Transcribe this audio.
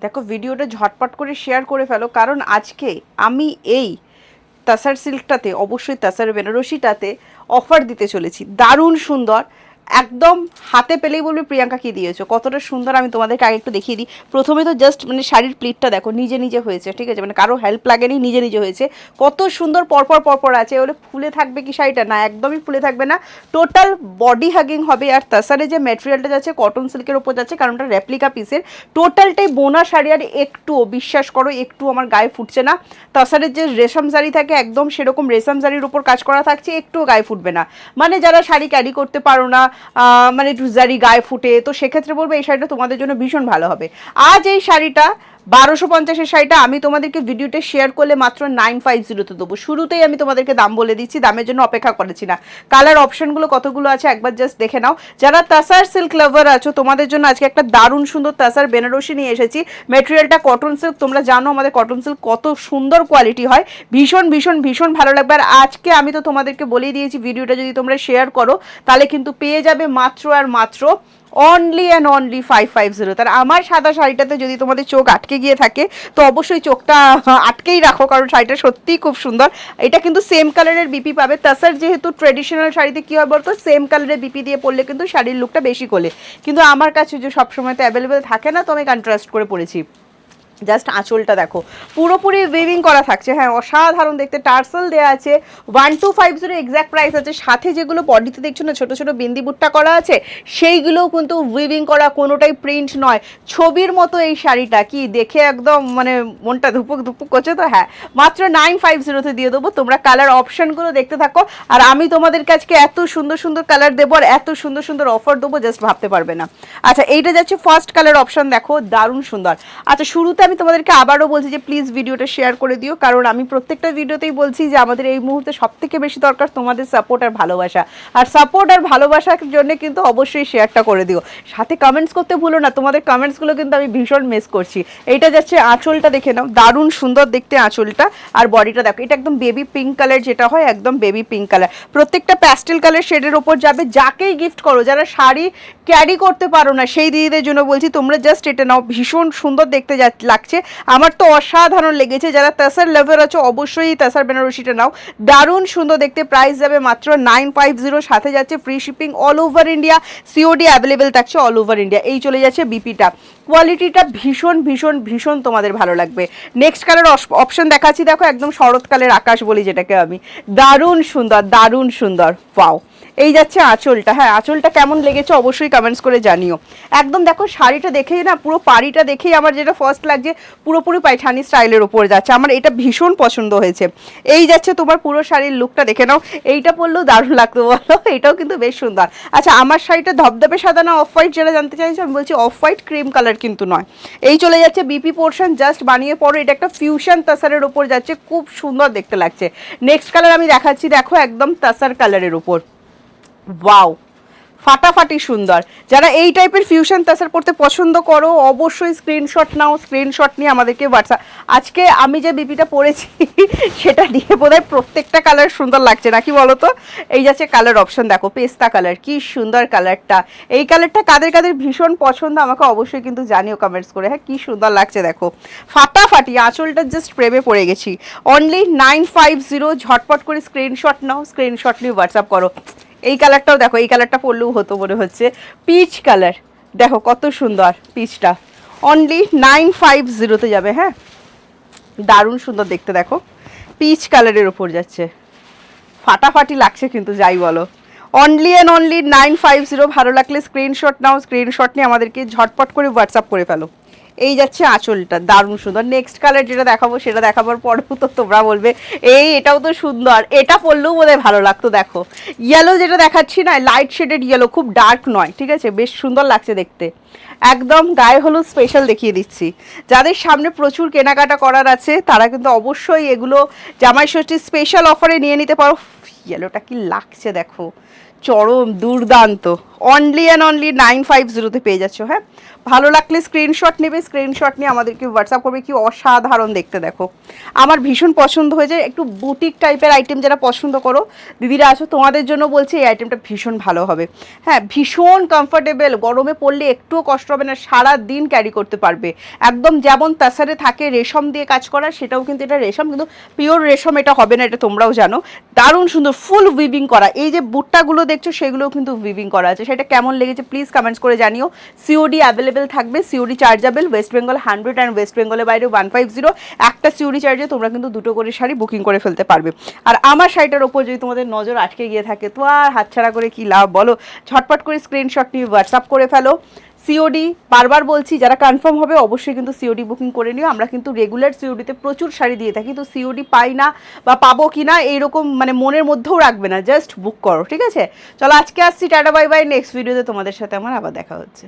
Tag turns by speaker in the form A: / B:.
A: দেখো ভিডিওটা ঝটপট করে শেয়ার করে ফেলো, কারণ আজকে আমি এই তাসার সিল্কটাতে, অবশ্যই তাসার বেনারসিটাতে অফার দিতে চলেছি। দারুণ সুন্দর, একদম হাতে পেলেই বলবে প্রিয়াঙ্কা কি দিয়েছো, কতটা সুন্দর। আমি তোমাদেরকে আগে একটু দেখিয়ে দিই। প্রথমে তো জাস্ট মানে শাড়ির প্লিটটা দেখো, নিজে নিজে হয়েছে, ঠিক আছে, মানে কারো হেল্প লাগেনি, নিজে নিজে হয়েছে। কত সুন্দর পরপর পরপর আছে। বলে ফুলে থাকবে কি শাড়িটা? না, একদমই ফুলে থাকবে না, টোটাল বডি হাগিং হবে। আর তাসারে যে ম্যাটেরিয়ালটা যাচ্ছে কটন সিল্কের ওপর যাচ্ছে, কারণ ওটা রেপ্লিকা পিসের, টোটালটাই বোনা শাড়ি। আর একটুও বিশ্বাস করো, একটু আমার গায়ে ফুটছে না। তাসারের যে রেশম শাড়ি থাকে একদম সেরকম রেশম শাড়ির উপর কাজ করা থাকছে, একটুও গায়ে ফুটবে না। মানে যারা শাড়ি ক্যারি করতে পারো না, মানে একটু জারি গায়ে ফুটে, তো সেক্ষেত্রে বলবো এই শাড়িটা তোমাদের জন্য ভীষণ ভালো হবে। আজ এই শাড়িটা 1250-এর শাড়িটা আমি তোমাদেরকে ভিডিওতে শেয়ার করলে মাত্র 950-তে দেবো। শুরুতেই আমি তোমাদেরকে দাম বলে দিচ্ছি, দামের জন্য অপেক্ষা করেছি না। কালার অপশনগুলো কতগুলো আছে একবার জাস্ট দেখে নাও। যারা তাসার সিল্ক লাভার আছো তোমাদের জন্য আজকে একটা দারুণ সুন্দর তাসার বেনারসি নিয়ে এসেছি। মেটেরিয়ালটা কটন সিল্ক, তোমরা জানো আমাদের কটন সিল্ক কত সুন্দর কোয়ালিটি হয়, ভীষণ ভীষণ ভীষণ ভালো লাগবে। আর আজকে আমি তো তোমাদেরকে বলেই দিয়েছি, ভিডিওটা যদি তোমরা শেয়ার করো তাহলে কিন্তু পেয়ে যাবে মাত্র আর মাত্র অনলি অ্যান্ড অনলি 550। তার আমার সাদা শাড়িটাতে যদি তোমাদের চোখ আটকে গিয়ে থাকে তো অবশ্যই চোখটা আটকেই রাখো, কারণ শাড়িটা সত্যিই খুব সুন্দর। এটা কিন্তু সেম কালারের বিপি পাবে। তাসার যেহেতু ট্রেডিশনাল শাড়িতে কী হয় বলতো, সেম কালারের বিপি দিয়ে পরলে কিন্তু শাড়ির লুকটা বেশি কোলে, কিন্তু আমার কাছে যে সবসময় তো অ্যাভেলেবেল থাকে না, তো আমি কন্ট্রাস্ট করে পরেছি। জাস্ট আঁচলটা দেখো, পুরোপুরি উইভিং করা থাকছে, হ্যাঁ অসাধারণ দেখতে। টার্সেল দেওয়া আছে, 1250 এক্স্যাক্ট প্রাইস আছে। সাথে যেগুলো বডিতে দেখছো না ছোটো ছোটো বিন্দি বুট্টা করা আছে, সেইগুলোও কিন্তু উইভিং করা, কোনোটাই প্রিন্ট নয়। ছবির মতো এই শাড়িটা, কি দেখে একদম মানে মনটা ধুপুক ধুপুক করছে। তো হ্যাঁ, মাত্র 950-তে দিয়ে দেবো। তোমরা কালার অপশানগুলো দেখতে থাকো, আর আমি তোমাদের কাছকে এত সুন্দর সুন্দর কালার দেবো আর এত সুন্দর সুন্দর অফার দেবো, জাস্ট ভাবতে পারবে না। আচ্ছা, এইটা যাচ্ছে ফার্স্ট কালার অপশান, দেখো দারুণ সুন্দর। আচ্ছা, শুরুতে আমি তোমাদেরকে আবারও বলছি যে প্লিজ ভিডিওটা শেয়ার করে দিও, কারণ আমি প্রত্যেকটা ভিডিওতেই বলছি যে আমাদের এই মুহূর্তে সবথেকে বেশি দরকার তোমাদের সাপোর্ট আর ভালোবাসা। আর সাপোর্ট আর ভালোবাসার জন্য কিন্তু অবশ্যই শেয়ারটা করে দিও, সাথে কমেন্টস করতে ভুলো না। তোমাদের কমেন্টসগুলো কিন্তু আমি ভীষণ মিস করছি। এইটা যাচ্ছে আঁচলটা, দেখে নাও, দারুণ সুন্দর দেখতে আঁচলটা। আর বডিটা দেখো, এটা একদম বেবি পিঙ্ক কালার, যেটা হয় একদম বেবি পিঙ্ক কালার। প্রত্যেকটা প্যাস্টেল কালার শেডের ওপর যাবে। যাকেই গিফট করো, যারা শাড়ি ক্যারি করতে পারো না সেই দিদিদের জন্য বলছি, তোমরা জাস্ট এটা নাও, ভীষণ সুন্দর দেখতে লাগছে, আমার তো অসাধারণ লেগেছে। যারা তাসার লাভার আছো অবশ্যই তাসার বেনারসিটা নাও, দারুণ সুন্দর দেখতে। প্রাইস যাবে মাত্র 950, সাথে যাচ্ছে free shipping all over India, COD available থাকছে অল ওভার ইন্ডিয়া। এই চলে যাচ্ছে বিপিটা, কোয়ালিটিটা ভীষণ ভীষণ ভীষণ তোমাদের ভালো লাগবে। নেক্সট কালার অপশন দেখাচ্ছি, দেখো একদম শরৎকালের আকাশ বলি যেটাকে আমি, দারুণ সুন্দর দারুণ সুন্দর, পাও। এই যাচ্ছে আঁচলটা, হ্যাঁ আঁচলটা কেমন লেগেছে অবশ্যই কমেন্টস করে জানিও। একদম দেখো শাড়িটা দেখেই না, পুরো পাড়িটা দেখেই আমার যেটা ফার্স্ট লাগছে, পুরোপুরি পাইঠানি স্টাইলের ওপর যাচ্ছে, আমার এটা ভীষণ পছন্দ হয়েছে। এই যাচ্ছে তোমার পুরো শাড়ির লুকটা দেখে নাও, এইটা পরলেও দারুণ লাগতো বলো, এটাও কিন্তু বেশ সুন্দর। আচ্ছা, আমার শাড়িটা ধবধবে সাদা না অফ হোয়াইট, যেটা জানতে চাইছো আমি বলছি অফ হোয়াইট, ক্রিম কালার কিন্তু নয়। এই চলে যাচ্ছে বিপি পোর্শন, জাস্ট বানিয়ে পড়ো। এটা একটা ফিউশন তাসারের ওপর যাচ্ছে, খুব সুন্দর দেখতে লাগছে। নেক্সট কালার আমি দেখাচ্ছি, দেখো একদম তাসার কালারের উপর, ওয়াও ফাটাফাটি সুন্দর। যারা এই টাইপের ফিউশন তাসার পড়তে পছন্দ করো অবশ্যই স্ক্রিনশট নাও, স্ক্রিনশট নিয়ে আমাদেরকে হোয়াটসঅ্যাপ। আজকে আমি যে বিপিটা পরেছি সেটা দিয়ে বোধহয় প্রত্যেকটা কালার সুন্দর লাগছে নাকি বলো তো। এই যাচ্ছে কালার অপশন, দেখো পেস্তা কালার, কি সুন্দর কালারটা। এই কালারটা কাদের কাদের ভীষণ পছন্দ আমাকে অবশ্যই কিন্তু জানিও কমেন্টস করে, হ্যাঁ কি সুন্দর লাগছে দেখো, ফাটাফাটি। আঁচলটা জাস্ট প্রেমে পড়ে গেছি। অনলি 950, ঝটপট করে স্ক্রিনশট নাও, স্ক্রিনশট নিয়ে হোয়াটসঅ্যাপ করো। এই কালারটাও দেখো, এই কালারটা পরলেও হতো মনে হচ্ছে, পিচ কালার, দেখো কত সুন্দর পিচটা। অনলি 950-তে যাবে, হ্যাঁ দারুণ সুন্দর দেখতে, দেখো পিচ কালারের ওপর যাচ্ছে, ফাটাফাটি লাগছে কিন্তু যাই বলো। অনলি অ্যান্ড অনলি 950, ভালো লাগলে স্ক্রিনশট নাও, স্ক্রিনশট নিয়ে আমাদেরকে ঝটপট করে হোয়াটসঅ্যাপ করে ফেলো। এই যাচ্ছে আঁচলটা, দারুণ সুন্দর। নেক্সট কালার যেটা দেখাবো সেটা দেখাবার পরেও তো তোমরা বলবে এটাও তো সুন্দর, এটা পরলেও বোধহয় ভালো লাগতো। দেখো ইয়েলো যেটা দেখাচ্ছি না, লাইট শেডেড ইয়েলো, খুব ডার্ক নয়, ঠিক আছে, বেশ সুন্দর লাগছে দেখতে। একদম গায়ে হলুদ স্পেশাল দেখিয়ে দিচ্ছি। যাদের সামনে প্রচুর কেনাকাটা করার আছে তারা কিন্তু অবশ্যই এগুলো জামাই ষষ্ঠীর স্পেশাল অফারে নিয়ে নিতে পারো। ইয়েলোটা কি লাগছে দেখো, চরম দুর্দান্ত। অনলি অ্যান্ড অনলি 950-তে পেয়ে যাচ্ছ, হ্যাঁ ভালো লাগলে স্ক্রিনশট নেবে, স্ক্রিনশট নিয়ে আমাদেরকে হোয়াটসঅ্যাপ করবে। কি অসাধারণ দেখতে দেখো, আমার ভীষণ পছন্দ হয়েছে। একটু বুটিক টাইপের আইটেম যারা পছন্দ করো দিদিরা আছো, তোমাদের জন্য বলছি এই আইটেমটা ভীষণ ভালো হবে। হ্যাঁ, ভীষণ কমফোর্টেবল, গরমে পড়লে একটুও কষ্ট হবে না, সারা দিন ক্যারি করতে পারবে। একদম যেমন তাসারে থাকে রেশম দিয়ে কাজ করা, সেটাও কিন্তু এটা রেশম, কিন্তু পিওর রেশম এটা হবে না, এটা তোমরাও জানো। দারুণ সুন্দর ফুল উইভিং করা, এই যে বুটটাগুলো দেখছো সেগুলোও কিন্তু উইভিং করা আছে। সেটা কেমন লেগেছে প্লিজ কমেন্টস করে জানিও। সিওডি অ্যাভেলেবেল থাকবে, COD chargeable, West Bengal 100 and West বেঙ্গলের বাইরে 150। একটা সিওডি চার্জে তোমরা কিন্তু দুটো করে শাড়ি বুকিং করে ফেলতে পারবে। আর আমার শাড়িটার ওপর যদি তোমাদের নজর আটকে গিয়ে থাকে তো আর হাতছাড়া করে কি লাভ বলো, ঝটপট করে স্ক্রিনশট নিয়ে হোয়াটসঅ্যাপ করে ফেলো। সিওডি বারবার বলছি, যারা কনফার্ম হবে অবশ্যই কিন্তু সিওডি বুকিং করে নিও। আমরা কিন্তু রেগুলার সিওডিতে প্রচুর শাড়ি দিয়ে থাকি, তো সিওডি পাই না বা পাবো কি না এইরকম মানে মনের মধ্যেও রাখবে না, জাস্ট বুক করো, ঠিক আছে? চলো আজকে আসছি, টাটা বাই বাই। নেক্সট ভিডিওতে তোমাদের সাথে আমার আবার দেখা হচ্ছে।